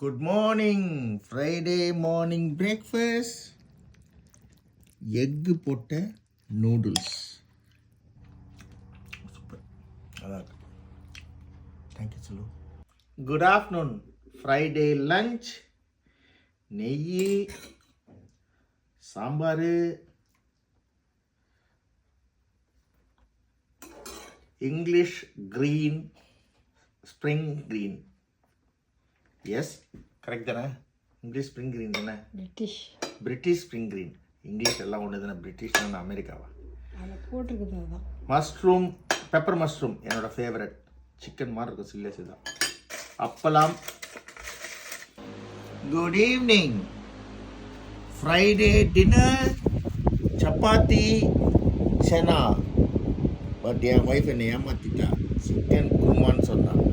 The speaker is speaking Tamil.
Good morning. Friday morning breakfast. எக்கு போட்ட நூடுல்ஸ். சூப்பர், நல்லா இருக்கு. தேங்க்யூ சொல்லு. Good afternoon. Friday lunch. நெய், sambar, English green, spring green. Yes, correct தானே? இங்கிலீஷ் ஸ்ப்ரிங் க்ரீன் தானே? British spring green. இங்கிலீஷ் எல்லாம் ஒன்று தானே? பிரிட்டிஷ் தானே? அமெரிக்காவா? போட்டிருக்குது அதுதான். மஷ்ரூம், பெப்பர் மஷ்ரூம் என்னோட ஃபேவரட். சிக்கன் மாதிரி இருக்கும், சில்லேஸ் தான். Appalam. Good evening. Friday dinner chapati chana. But என் ஒய்ஃப் என்னை ஏமாத்திட்டா. சிக்கன் குருமான்னு சொன்னான்.